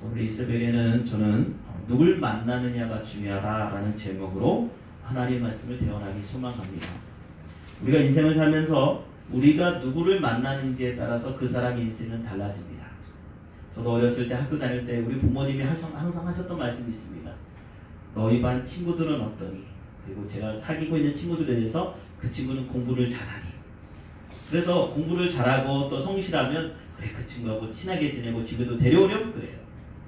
오늘 이 새벽에는 저는 누굴 만나느냐가 중요하다라는 제목으로 하나님 말씀을 대언하기 소망합니다. 우리가 인생을 살면서 우리가 누구를 만나는지에 따라서 그 사람의 인생은 달라집니다. 저도 어렸을 때 학교 다닐 때 우리 부모님이 항상 하셨던 말씀이 있습니다. 너희 반 친구들은 어떠니? 그리고 제가 사귀고 있는 친구들에 대해서 그 친구는 공부를 잘하니. 그래서 공부를 잘하고 또 성실하면 그래 그 친구하고 친하게 지내고 집에도 데려오려고 그래요.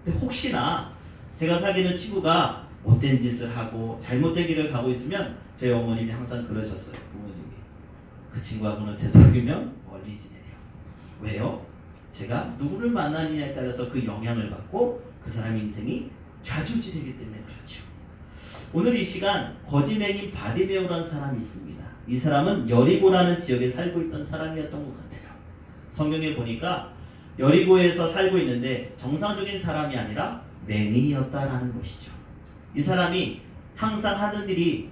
근데 혹시나 제가 사귀는 친구가 못된 짓을 하고 잘못된 길을 가고 있으면 저희 어머님이 항상 그러셨어요. 부모님이 그 친구하고는 되도록이면 멀리 지내려. 왜요? 제가 누구를 만나느냐에 따라서 그 영향을 받고 그 사람의 인생이 좌지우지되기 때문에 그렇죠. 오늘 이 시간 거지맹인 바디메오라는 사람이 있습니다. 이 사람은 여리고라는 지역에 살고 있던 사람이었던 것 같아요. 성경에 보니까 여리고에서 살고 있는데 정상적인 사람이 아니라 맹인이었다라는 것이죠. 이 사람이 항상 하는 일이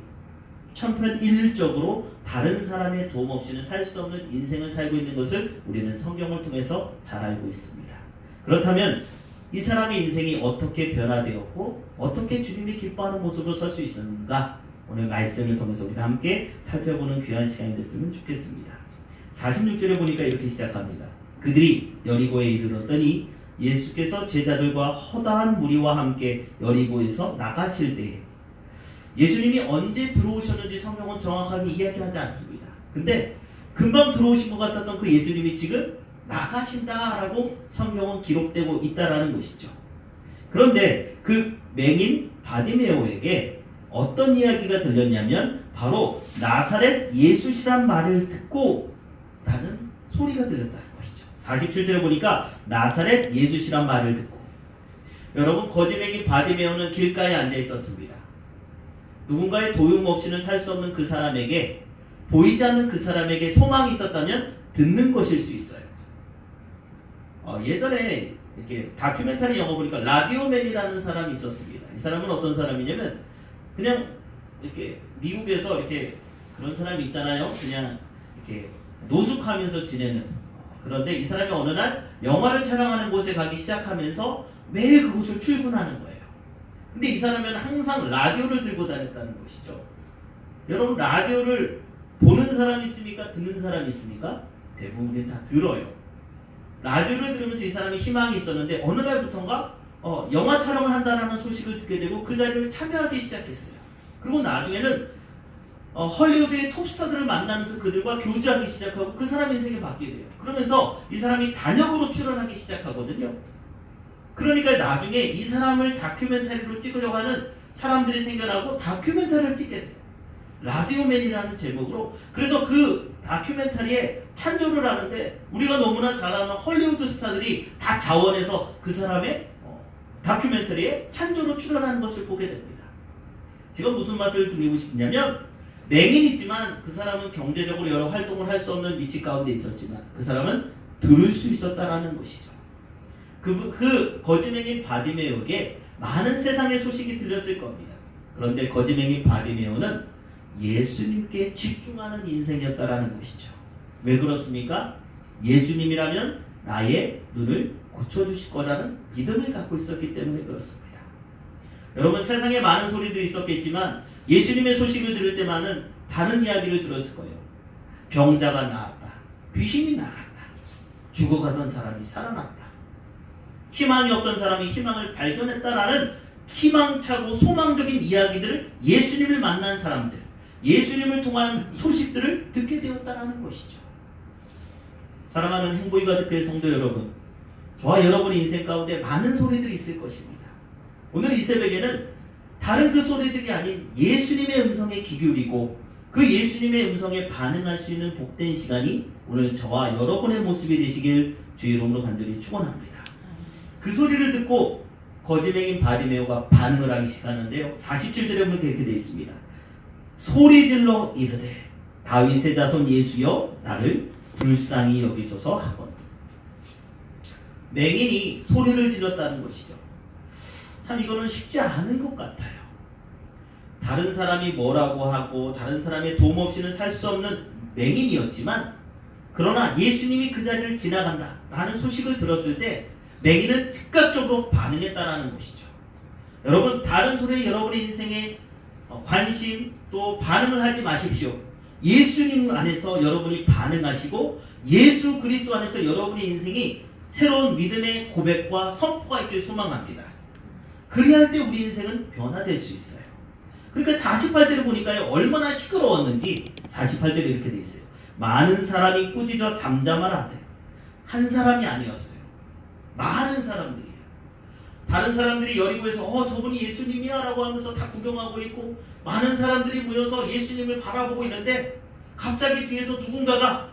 천편일률적으로 다른 사람의 도움 없이는 살 수 없는 인생을 살고 있는 것을 우리는 성경을 통해서 잘 알고 있습니다. 그렇다면 이 사람의 인생이 어떻게 변화되었고 어떻게 주님이 기뻐하는 모습으로 설 수 있었는가, 오늘 말씀을 통해서 우리가 함께 살펴보는 귀한 시간이 됐으면 좋겠습니다. 46절에 보니까 이렇게 시작합니다. 그들이 여리고에 이르렀더니 예수께서 제자들과 허다한 무리와 함께 여리고에서 나가실 때에, 예수님이 언제 들어오셨는지 성경은 정확하게 이야기하지 않습니다. 근데 금방 들어오신 것 같았던 그 예수님이 지금 나가신다라고 성경은 기록되고 있다라는 것이죠. 그런데 그 맹인 바디메오에게 어떤 이야기가 들렸냐면 바로 나사렛 예수시란 말을 듣고 라는 소리가 들렸다는 것이죠. 47절에 보니까 나사렛 예수시란 말을 듣고. 여러분, 거지맹인 바디메오는 길가에 앉아 있었습니다. 누군가의 도움 없이는 살 수 없는 그 사람에게, 보이지 않는 그 사람에게 소망이 있었다면 듣는 것일 수 있어요. 예전에 이렇게 다큐멘터리 영화 보니까 라디오맨이라는 사람이 있었습니다. 이 사람은 어떤 사람이냐면 그냥 이렇게 미국에서 이렇게 그런 사람이 있잖아요. 그냥 이렇게 노숙하면서 지내는. 그런데 이 사람이 어느 날 영화를 촬영하는 곳에 가기 시작하면서 매일 그곳을 출근하는 거예요. 근데 이 사람은 항상 라디오를 들고 다녔다는 것이죠. 여러분, 라디오를 보는 사람이 있습니까? 듣는 사람이 있습니까? 대부분이 다 들어요. 라디오를 들으면서 이 사람이 희망이 있었는데 어느 날부터인가 영화 촬영을 한다는 소식을 듣게 되고 그 자리를 참여하기 시작했어요. 그리고 나중에는 헐리우드의 톱스타들을 만나면서 그들과 교제하기 시작하고 그 사람 인생이 바뀌게 돼요. 그러면서 이 사람이 단역으로 출연하기 시작하거든요. 그러니까 나중에 이 사람을 다큐멘터리로 찍으려고 하는 사람들이 생겨나고 다큐멘터리를 찍게 돼요. 라디오맨이라는 제목으로. 그래서 그 다큐멘터리에 찬조를 하는데 우리가 너무나 잘 아는 헐리우드 스타들이 다 자원해서 그 사람의 다큐멘터리에 찬조로 출연하는 것을 보게 됩니다. 제가 무슨 말을 드리고 싶냐면, 맹인이지만 그 사람은 경제적으로 여러 활동을 할 수 없는 위치 가운데 있었지만 그 사람은 들을 수 있었다라는 것이죠. 그 거지맹인 바디메오에게 많은 세상의 소식이 들렸을 겁니다. 그런데 거지맹인 바디메오는 예수님께 집중하는 인생이었다라는 것이죠. 왜 그렇습니까? 예수님이라면 나의 눈을 고쳐주실 거라는 믿음을 갖고 있었기 때문에 그렇습니다. 여러분, 세상에 많은 소리들이 있었겠지만 예수님의 소식을 들을 때만은 다른 이야기를 들었을 거예요. 병자가 나았다, 귀신이 나갔다, 죽어가던 사람이 살아났다, 희망이 없던 사람이 희망을 발견했다라는 희망차고 소망적인 이야기들을, 예수님을 만난 사람들, 예수님을 통한 소식들을 듣게 되었다라는 것이죠. 사랑하는 행복이 가득한 성도 여러분, 저와 여러분의 인생 가운데 많은 소리들이 있을 것입니다. 오늘 이 새벽에는 다른 그 소리들이 아닌 예수님의 음성에 귀 기울이고 그 예수님의 음성에 반응할 수 있는 복된 시간이 오늘 저와 여러분의 모습이 되시길 주의 이름으로 간절히 축원합니다. 그 소리를 듣고 거지맹인 바디메오가 반응을 하기 시작하는데요. 47절에 보면 이렇게 되어 있습니다. 소리질러 이르되 다윗의 자손 예수여 나를 불쌍히 여기소서 하거늘. 맹인이 소리를 질렀다는 것이죠. 참 이거는 쉽지 않은 것 같아요. 다른 사람이 뭐라고 하고 다른 사람의 도움 없이는 살 수 없는 맹인이었지만, 그러나 예수님이 그 자리를 지나간다 라는 소식을 들었을 때 맹인은 즉각적으로 반응했다라는 것이죠. 여러분, 다른 소리에 여러분의 인생에 관심 또 반응을 하지 마십시오. 예수님 안에서 여러분이 반응하시고 예수 그리스도 안에서 여러분의 인생이 새로운 믿음의 고백과 선포가 있길 소망합니다. 그리할 때 우리 인생은 변화될 수 있어요. 그러니까 48절을 보니까요, 얼마나 시끄러웠는지 48절에 이렇게 돼 있어요. 많은 사람이 꾸짖어 잠잠하라 하되 한 사람이 아니었어요. 많은 사람들이에요. 다른 사람들이 여리고에서 저분이 예수님이야 라고 하면서 다 구경하고 있고 많은 사람들이 모여서 예수님을 바라보고 있는데 갑자기 뒤에서 누군가가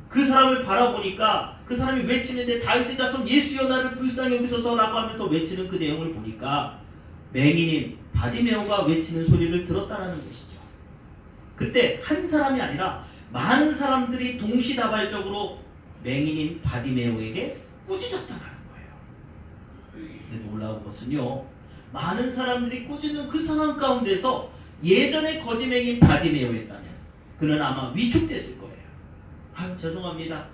그 사람을 바라보니까 그 사람이 외치는데 다윗의 자손 예수여 나를 불쌍히 여기소서 라고 하면서 외치는 그 내용을 보니까 맹인인 바디메오가 외치는 소리를 들었다라는 것이죠. 그때 한 사람이 아니라 많은 사람들이 동시다발적으로 맹인인 바디메오에게 꾸짖었다라는 거예요. 근데 놀라운 것은요, 많은 사람들이 꾸짖는 그 상황 가운데서 예전에 거지맹인 바디메오였다면 그는 아마 위축됐을 거예요. 아유 죄송합니다.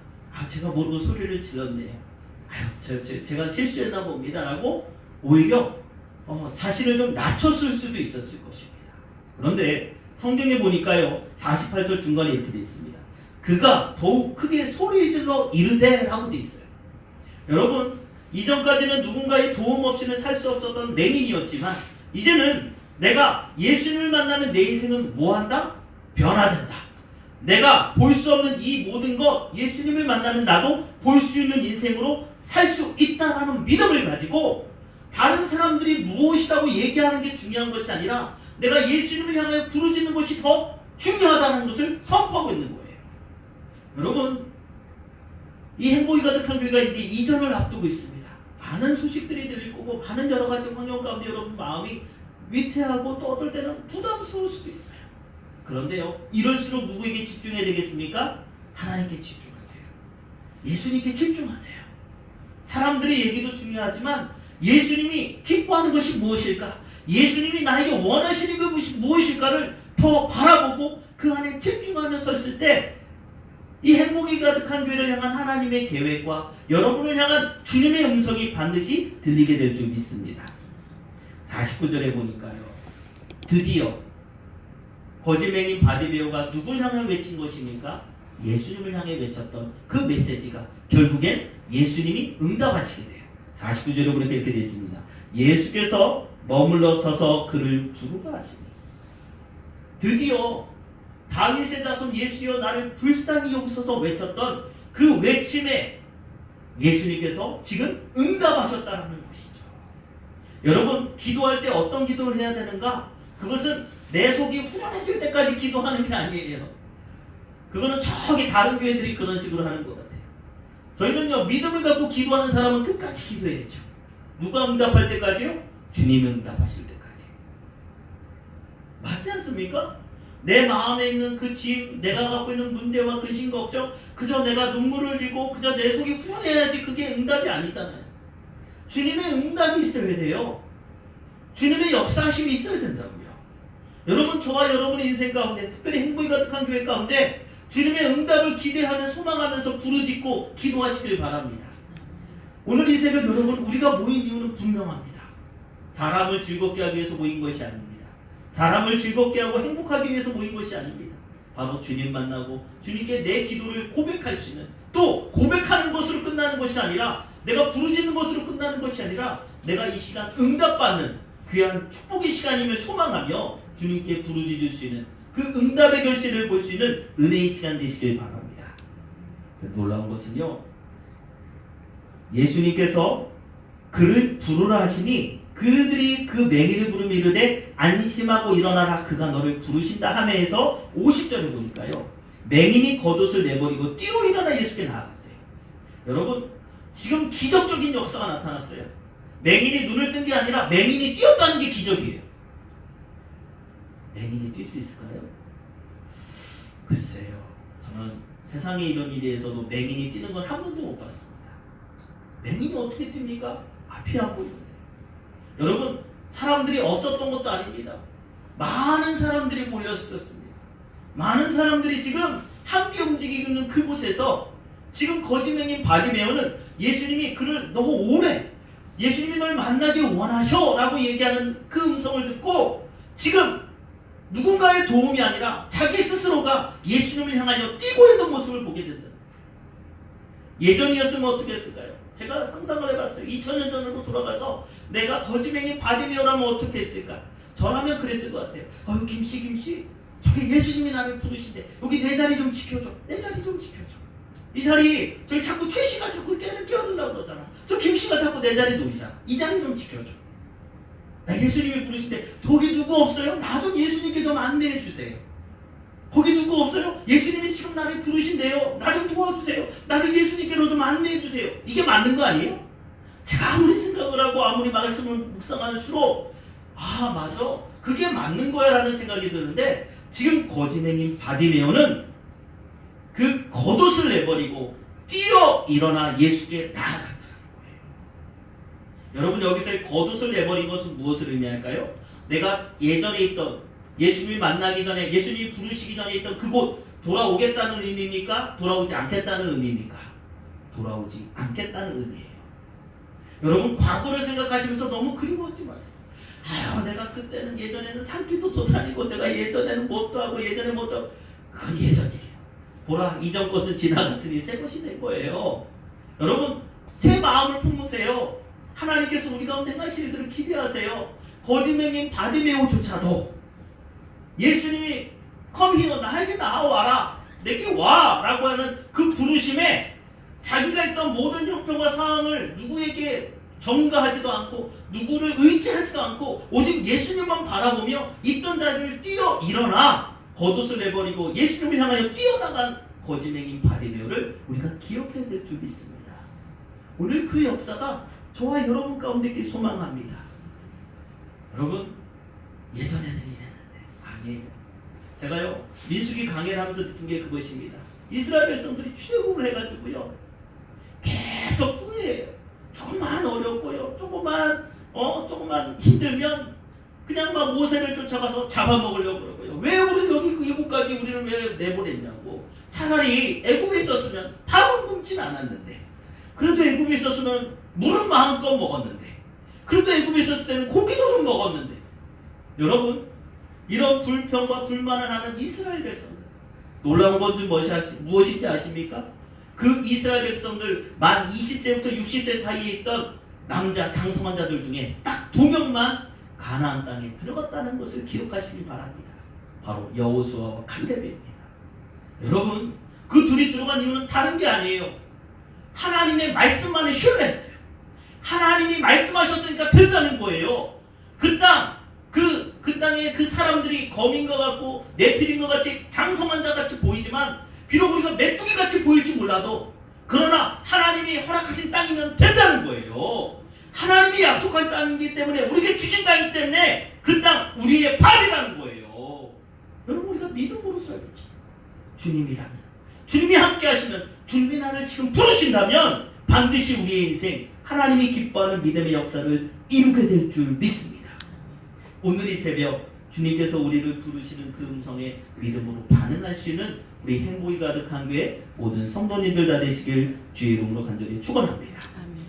제가 모르고 소리를 질렀네요. 제가 실수했나 봅니다 라고 오히려 자신을 좀 낮췄을 수도 있었을 것입니다. 그런데 성경에 보니까요, 48절 중간에 이렇게 되어 있습니다. 그가 더욱 크게 소리 질러 이르되 라고 되어 있어요. 여러분, 이전까지는 누군가의 도움 없이는 살 수 없었던 맹인이었지만 이제는 내가 예수님을 만나면 내 인생은 뭐한다? 변화된다. 내가 볼 수 없는 이 모든 것, 예수님을 만나면 나도 볼 수 있는 인생으로 살 수 있다라는 믿음을 가지고 다른 사람들이 무엇이라고 얘기하는 게 중요한 것이 아니라 내가 예수님을 향하여 부르짖는 것이 더 중요하다는 것을 선포하고 있는 거예요. 여러분, 이 행복이 가득한 교회가 이제 이전을 앞두고 있습니다. 많은 소식들이 들릴 거고 많은 여러 가지 환경 가운데 여러분 마음이 위태하고 또 어떨 때는 부담스러울 수도 있어요. 그런데요, 이럴수록 누구에게 집중해야 되겠습니까? 하나님께 집중하세요. 예수님께 집중하세요. 사람들의 얘기도 중요하지만 예수님이 기뻐하는 것이 무엇일까? 예수님이 나에게 원하시는 것이 무엇일까를 더 바라보고 그 안에 집중하며 섰을 때 이 행복이 가득한 교회를 향한 하나님의 계획과 여러분을 향한 주님의 음성이 반드시 들리게 될 줄 믿습니다. 49절에 보니까요, 드디어 거지맹인 바디메오가 누굴 향해 외친 것입니까? 예수님을 향해 외쳤던 그 메시지가 결국엔 예수님이 응답하시게 돼요. 49절에 보니까 이렇게 되어 있습니다. 예수께서 머물러 서서 그를 부르라 하시니 드디어 다윗의 자손 예수여 나를 불쌍히 여기소서 외쳤던 그 외침에 예수님께서 지금 응답하셨다는 것이죠. 여러분, 기도할 때 어떤 기도를 해야 되는가? 그것은 내 속이 후련해질 때까지 기도하는 게 아니에요. 그거는 저기 다른 교회들이 그런 식으로 하는 것 같아요. 저희는요, 믿음을 갖고 기도하는 사람은 끝까지 기도해야죠. 누가 응답할 때까지요? 주님이 응답하실 때까지. 맞지 않습니까? 내 마음에 있는 그 짐, 내가 갖고 있는 문제와 근심, 걱정, 그저 내가 눈물을 흘리고 그저 내 속이 후련해야지 그게 응답이 아니잖아요. 주님의 응답이 있어야 돼요. 주님의 역사하심이 있어야 된다고요. 여러분, 저와 여러분의 인생 가운데, 특별히 행복이 가득한 교회 가운데 주님의 응답을 기대하며 소망하면서 부르짖고 기도하시길 바랍니다. 오늘 이 새벽 여러분, 우리가 모인 이유는 분명합니다. 사람을 즐겁게 하기 위해서 모인 것이 아닙니다. 사람을 즐겁게 하고 행복하기 위해서 모인 것이 아닙니다. 바로 주님 만나고 주님께 내 기도를 고백할 수 있는, 또 고백하는 것으로 끝나는 것이 아니라, 내가 부르짖는 것으로 끝나는 것이 아니라 내가 이 시간 응답받는 귀한 축복의 시간임을 소망하며 주님께 부르짖을 수 있는 그 응답의 결실을 볼 수 있는 은혜의 시간 되시길 바랍니다. 놀라운 것은요, 예수님께서 그를 부르라 하시니 그들이 그 맹인을 부르며 이르되 안심하고 일어나라 그가 너를 부르신다 하면서 50절을 보니까요, 맹인이 겉옷을 내버리고 뛰어 일어나 예수께 나아갔대요. 여러분, 지금 기적적인 역사가 나타났어요. 맹인이 눈을 뜬 게 아니라 맹인이 뛰었다는 게 기적이에요. 맹인이 뛸 수 있을까요? 글쎄요, 저는 세상에 이런 일에서도 맹인이 뛰는 건 한 번도 못 봤습니다. 맹인이 어떻게 뜁니까? 앞이 안 보이는데. 여러분, 사람들이 없었던 것도 아닙니다. 많은 사람들이 몰렸었습니다. 많은 사람들이 지금 함께 움직이고 있는 그곳에서 지금 거지맹인 바디메오는 예수님이 그를 너무 오래 예수님이 널 만나기 원하셔 라고 얘기하는 그 음성을 듣고 지금 누군가의 도움이 아니라 자기 스스로가 예수님을 향하여 뛰고 있는 모습을 보게 된다. 예전이었으면 어떻게 했을까요? 제가 상상을 해봤어요. 2000년 전으로 돌아가서 내가 거지맹이 바디메어라면 어떻게 했을까? 저라면 그랬을 것 같아요. 어휴 김씨 저기 예수님이 나를 부르신대. 여기 내 자리 좀 지켜줘. 내 자리 좀 지켜줘. 이 자리 저기 자꾸 최씨가 자꾸 끼어들려고 그러잖아. 저 김씨가 자꾸 내 자리 놓이잖아. 이 자리 좀 지켜줘. 나 예수님이 부르신대. 거기 누구 없어요? 나 좀 예수님께 좀 안내해 주세요. 거기 누구 없어요? 예수님이 지금 나를 부르신대요. 나 좀 도와주세요. 나를 예수님께로 좀 안내해 주세요. 이게 맞는 거 아니에요? 제가 아무리 생각을 하고 아무리 말씀을 묵상할수록 아 맞아 그게 맞는 거야 라는 생각이 드는데 지금 거지맹인 바디메오는 그 겉옷을 내버리고 뛰어 일어나 예수께 나아갔다는 거예요. 여러분 여기서의 겉옷을 내버린 것은 무엇을 의미할까요? 내가 예전에 있던 예수님이 만나기 전에 예수님이 부르시기 전에 있던 그곳 돌아오겠다는 의미입니까? 돌아오지 않겠다는 의미입니까? 돌아오지 않겠다는 의미예요. 여러분 과거를 생각하시면서 너무 그리워하지 마세요. 아유 내가 그때는 예전에는 산기도도 다니고 내가 예전에는 뭣도 하고 예전에 뭣도 하고 그건 예전 일이에요. 보라 이전 것은 지나갔으니 새 것이 된 거예요. 여러분 새 마음을 품으세요. 하나님께서 우리 가운데 행하실 일들을 기대하세요. 거짓맹인 바디메오조차도 예수님이 come here 나에게 나와라 내게 와 라고 하는 그 부르심에 자기가 있던 모든 형편과 상황을 누구에게 전가하지도 않고 누구를 의지하지도 않고 오직 예수님만 바라보며 있던 자리를 뛰어 일어나 겉옷을 내버리고 예수님을 향하여 뛰어나간 거짓맹인 바디메오를 우리가 기억해야 될 줄 믿습니다. 오늘 그 역사가 저와 여러분 가운데 있길 소망합니다. 여러분 예전에는 이랬는데 아니에요. 제가요 민수기 강해를 하면서 느낀 게 그것입니다. 이스라엘 백성들이 출애굽을 해가지고요 계속 후회해요. 조금만 어렵고요 조금만 힘들면 그냥 막 모세를 쫓아가서 잡아먹으려고 그러고요. 왜 우리 여기 그 이곳까지 우리를 왜 내보냈냐고. 차라리 애굽에 있었으면 밥은 굶진 않았는데 그래도 애굽에 있었으면 물은 마음껏 먹었는데 그래도 애굽에 있었을 때는 고기도 좀 먹었는데 여러분 이런 불평과 불만을 하는 이스라엘 백성들 놀라운 건 무엇인지 아십니까? 그 이스라엘 백성들 만 20세부터 60세 사이에 있던 남자 장성한 자들 중에 딱 2명만 가나안 땅에 들어갔다는 것을 기억하시기 바랍니다. 바로 여호수아와 갈렙입니다. 여러분 그 둘이 들어간 이유는 다른 게 아니에요. 하나님의 말씀만에 신뢰했어요. 하나님이 말씀하셨으니까 된다는 거예요. 그 땅에 그 사람들이 거민과 같고 네필임과 같이 장성한 자 같이 보이지만 비록 우리가 메뚜기 같이 보일지 몰라도 그러나 하나님이 허락하신 땅이면 된다는 거예요. 하나님이 약속한 땅이기 때문에 우리에게 주신 땅이기 때문에 그 땅 우리의 밥이라는 거예요. 여러분 우리가 믿음으로 써야죠. 주님이라면 주님이 함께 하시면 주님이 나를 지금 부르신다면 반드시 우리의 인생 하나님이 기뻐하는 믿음의 역사를 이루게 될 줄 믿습니다. 오늘 이 새벽 주님께서 우리를 부르시는 그 음성에 믿음으로 반응할 수 있는 우리 행복이 가득한 교회 모든 성도님들 다 되시길 주의 이름으로 간절히 축원합니다.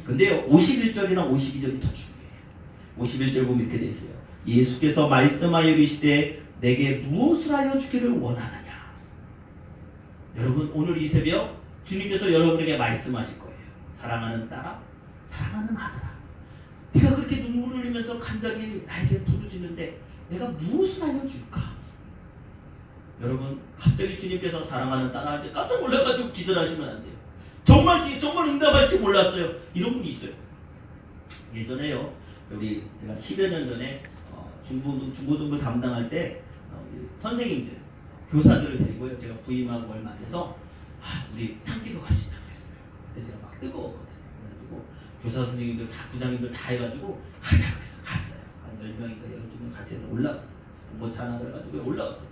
근데요 51절이나 52절이 더 중요해요. 51절 보면 이렇게 되어 있어요. 예수께서 말씀하여 이르시되 내게 무엇을 하여 주기를 원하느냐. 여러분 오늘 이 새벽 주님께서 여러분에게 말씀하실 거예요. 사랑하는 딸아 사랑하는 아들아 네가 그렇게 눈물을 흘리면서 간절히 나에게 부르짖는데 내가 무엇을 하여 줄까? 여러분 갑자기 주님께서 사랑하는 딸한테 깜짝 놀라가지고 기절하시면 안 돼요. 정말 응답할지 몰랐어요. 이런 분이 있어요. 예전에요 제가 10여 년 전에 중고등부 담당할 때 선생님들 교사들을 데리고요 제가 부임하고 얼마 안 돼서 우리 산기도 갑시다 그랬어요. 그때 제가 막 뜨거웠거든요. 그래가지고 교사 선생님들 다 부장님들 다 해가지고 가자 그래서 갔어요. 한 10명인가 12명 같이 해서 올라갔어요. 뭐 자나고 해가지고 올라갔어요.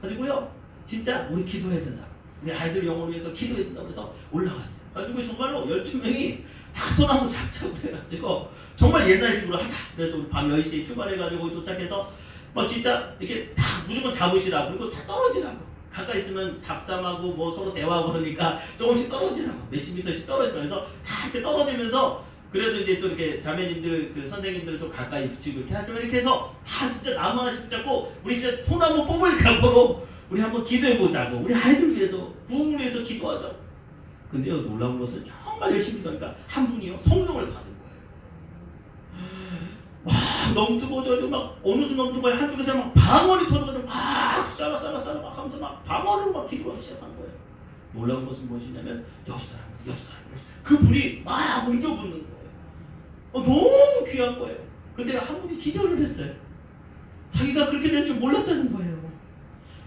가지고요 진짜 우리 기도해야 된다. 우리 아이들 영혼을 위해서 기도해야 된다. 그래서 올라갔어요. 가지고 정말로 12명이 다 소나무 잡자고 그래가지고 정말 옛날식으로 하자. 그래서 우리 밤 10시에 출발해가지고 도착해서 뭐 진짜 이렇게 다 무조건 잡으시라고 그리고 다 떨어지라고 가까이 있으면 답답하고 뭐 서로 대화하고 그러니까 조금씩 떨어지라고 몇십 미터씩 떨어지면서 다 이렇게 떨어지면서 그래도 이제 또 이렇게 자매님들 그 선생님들은 좀 가까이 붙이고 이렇게 하지만 이렇게 해서 다 진짜 나무 하나씩 붙잡고 우리 진짜 손 한번 뽑을 각오로 우리 한번 기도해 보자고 우리 아이들 위해서 부흥을 위해서 기도하자고. 근데요 놀라운 것은 정말 열심히 하니까 한 분이요 성령을 받은 거예요. 와 너무 뜨거워져가지고 막 어느 순간부터 한쪽에서 막 방언이 터져가지고 막 싸라 막 하면서 막 방언으로 막 기도하기 시작한 거예요. 놀라운 것은 무엇이냐면 옆 사람 그 불이 막 옮겨붙는 거예요. 너무 귀한 거예요. 근데 한 분이 기절을 했어요. 자기가 그렇게 될 줄 몰랐다는 거예요.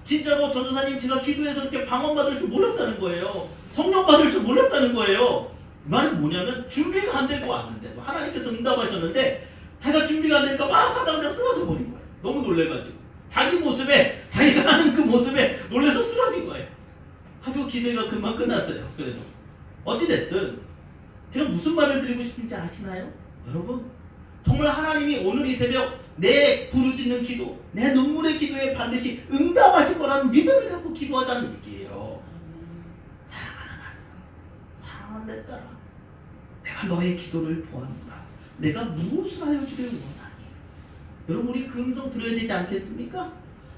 진짜로 전도사님 제가 기도해서 이렇게 방언 받을 줄 몰랐다는 거예요. 성령 받을 줄 몰랐다는 거예요. 이 말이 뭐냐면 준비가 안 되고 왔는데도 하나님께서 응답하셨는데 자기가 준비가 안 되니까 막 하다 그냥 쓰러져 버린 거예요. 너무 놀래가지고 자기 모습에 자기가 하는 그 모습에 놀래서 쓰러진 거예요. 가지고 기도가 금방 끝났어요. 그래도 어찌됐든 제가 무슨 말을 드리고 싶은지 아시나요? 여러분 정말 하나님이 오늘 이 새벽 내 부르짖는 기도 내 눈물의 기도에 반드시 응답하실 거라는 믿음을 갖고 기도하자는 얘기예요. 사랑하는 아들아 사랑하는 내 딸아 내가 너의 기도를 보았노라. 내가 무엇을 하여 주길 원하니. 여러분 우리 그 음성 들어야 되지 않겠습니까?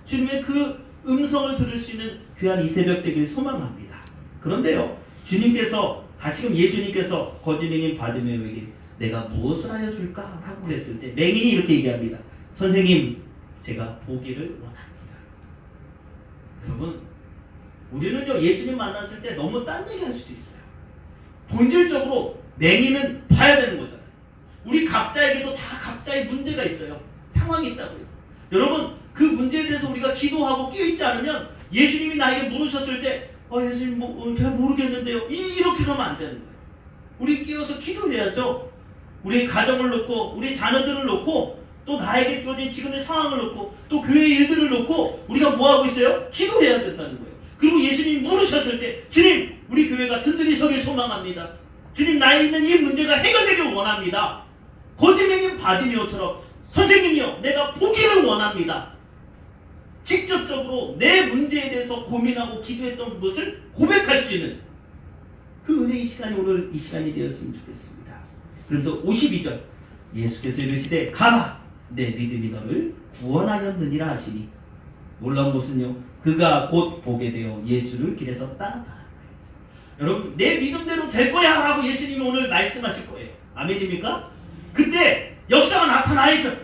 주님의 그 음성을 들을 수 있는 귀한 이 새벽 되길 소망합니다. 그런데요 주님께서 다시금 예수님께서 거짓 맹인 바디메오에게 내가 무엇을 하여 줄까? 라고 그랬을 때 맹인이 이렇게 얘기합니다. 선생님 제가 보기를 원합니다. 여러분 우리는요 예수님 만났을 때 너무 딴 얘기 할 수도 있어요. 본질적으로 맹인은 봐야 되는 거잖아요. 우리 각자에게도 다 각자의 문제가 있어요. 상황이 있다고요. 여러분 그 문제에 대해서 우리가 기도하고 끼어있지 않으면 예수님이 나에게 물으셨을 때 예수님 잘 모르겠는데요. 이렇게 가면 안 되는 거예요. 우리 끼어서 기도해야죠. 우리 가정을 놓고 우리 자녀들을 놓고 또 나에게 주어진 지금의 상황을 놓고 또 교회의 일들을 놓고 우리가 뭐하고 있어요? 기도해야 된다는 거예요. 그리고 예수님이 물으셨을 때 주님 우리 교회가 든든히 서길 소망합니다. 주님 나에 있는 이 문제가 해결되길 원합니다. 거짓 맹인 바디메오처럼 선생님이요 내가 보기를 원합니다. 직접적으로 내 문제에 대해서 고민하고 기도했던 것을 고백할 수 있는 그 은혜의 시간이 오늘 이 시간이 되었으면 좋겠습니다. 그래서 52절 예수께서 이르시되 가라 내 믿음이 너를 구원하였느니라 하시니 놀라운 것은요 그가 곧 보게 되어 예수를 길에서 따랐다. 여러분 내 믿음대로 될 거야 라고 예수님이 오늘 말씀하실 거예요. 아멘입니까? 그때 역사가 나타나야죠.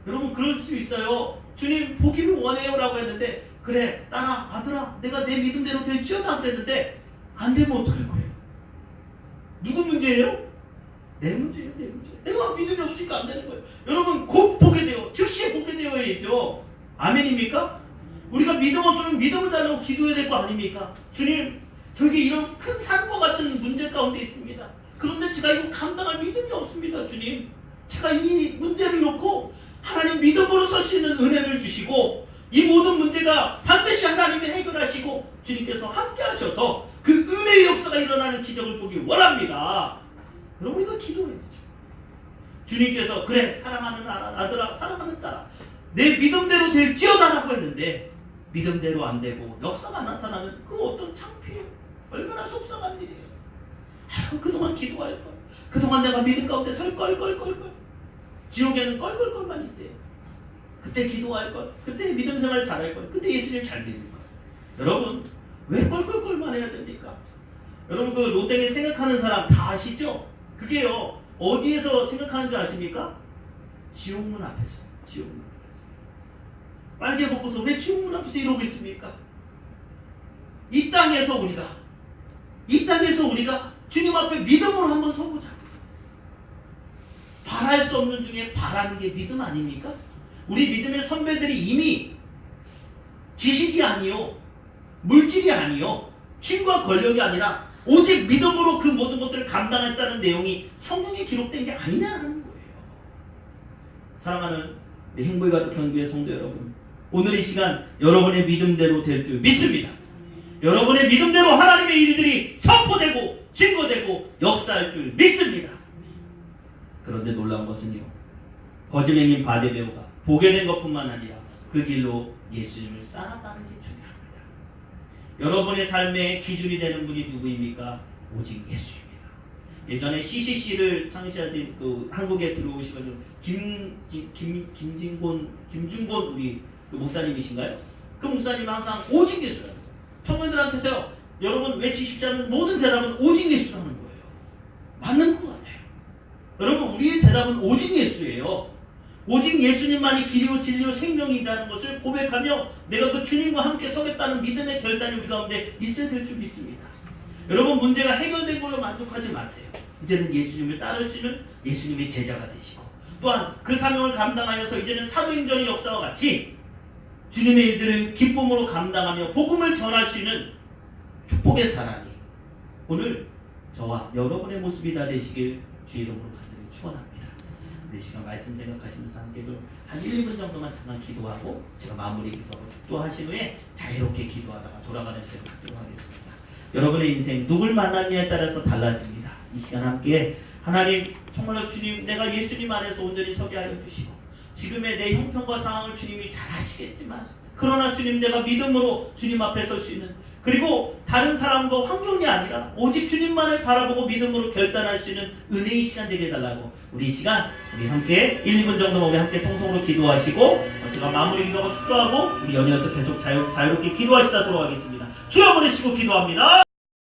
여러분 그럴 수 있어요. 주님 보기를 원해요 라고 했는데 그래 딸아 아들아 내가 내 믿음대로 될지어다 그랬는데 안 되면 어떡할 거예요? 누구 문제예요? 내 문제예요. 내 문제. 내가 믿음이 없으니까 안 되는 거예요. 여러분 곧 보게 돼요. 즉시 보게 되어야죠. 아멘입니까? 우리가 믿음 없으면 믿음을 달라고 기도해야 될 거 아닙니까? 주님 저에게 이런 큰 산과 같은 문제 가운데 있습니다. 그런데 제가 이거 감당할 믿음이 없습니다. 주님 제가 이 문제를 놓고 하나님 믿음으로 설 수 있는 은혜를 주시고 이 모든 문제가 반드시 하나님이 해결하시고 주님께서 함께 하셔서 그 은혜의 역사가 일어나는 기적을 보기 원합니다. 여러분 우리가 기도해야죠. 주님께서 그래 사랑하는 아들아 사랑하는 딸아 내 믿음대로 될지어다 라고 했는데 믿음대로 안 되고 역사가 나타나면 그 어떤 창피해요. 얼마나 속상한 일이에요. 그동안 기도할 걸 그동안 내가 믿음 가운데 설 걸 지옥에는 껄껄껄만 있대요. 그때 기도할 걸 그때 믿음 생활 잘할 걸 그때 예수님 잘 믿을 걸. 여러분 왜 껄껄껄만 해야 됩니까? 여러분 그 로댕에 생각하는 사람 다 아시죠? 그게요 어디에서 생각하는 줄 아십니까? 지옥문 앞에서. 지옥문 앞에서 빨개 벗고서 왜 지옥문 앞에서 이러고 있습니까? 이 땅에서 우리가 주님 앞에 믿음으로 한번 서보자. 바랄 수 없는 중에 바라는 게 믿음 아닙니까? 우리 믿음의 선배들이 이미 지식이 아니요 물질이 아니요 힘과 권력이 아니라 오직 믿음으로 그 모든 것들을 감당했다는 내용이 성경에 기록된 게 아니냐는 거예요. 사랑하는 행복이 가득한 교회 성도 여러분, 오늘 이 시간 여러분의 믿음대로 될 줄 믿습니다. 여러분의 믿음대로 하나님의 일들이 선포되고 증거되고 역사할 줄 믿습니다. 그런데 놀라운 것은요 거짓 맹인 바디메오가 보게 된 것뿐만 아니라 그 길로 예수님을 따랐다는 게 중요합니다. 여러분의 삶의 기준이 되는 분이 누구입니까? 오직 예수입니다. 예전에 CCC를 창시하신 한국에 들어오시면 김준곤 우리 목사님이신가요? 그 목사님은 항상 오직 예수라는 거예요. 청년들한테서요, 여러분 외치십시오 하면 모든 대답은 오직 예수라는 거예요. 맞는 것 같아요. 여러분, 우리의 대답은 오직 예수예요. 오직 예수님만이 길이요 진리요 생명이라는 것을 고백하며 내가 그 주님과 함께 서겠다는 믿음의 결단이 우리 가운데 있어야 될 줄 믿습니다. 여러분, 문제가 해결된 걸로 만족하지 마세요. 이제는 예수님을 따르시는 예수님의 제자가 되시고, 또한 그 사명을 감당하여서 이제는 사도행전의 역사와 같이 주님의 일들을 기쁨으로 감당하며 복음을 전할 수 있는 축복의 사람이 오늘 저와 여러분의 모습이 다 되시길 주의 이름으로 간절히 축원합니다. 이 시간 말씀 생각하시면서 함께 좀 한 1, 2분 정도만 잠깐 기도하고 제가 마무리 기도하고 축도하신 후에 자유롭게 기도하다가 돌아가는 시간 갖도록 하겠습니다. 여러분의 인생 누굴 만났냐에 따라서 달라집니다. 이 시간 함께 하나님, 정말로 주님, 내가 예수님 안에서 온전히 서게 하여 주시고, 지금의 내 형편과 상황을 주님이 잘 아시겠지만, 그러나 주님, 내가 믿음으로 주님 앞에 설 수 있는, 그리고 다른 사람과 환경이 아니라 오직 주님만을 바라보고 믿음으로 결단할 수 있는 은혜의 시간 되게 해달라고, 우리 이 시간 우리 함께 1, 2분 정도만 우리 함께 통성으로 기도하시고 제가 마무리 기도하고 축도하고 우리 연이어서 계속 자유롭게 기도하시다 돌아가겠습니다. 주여 보내시고 기도합니다.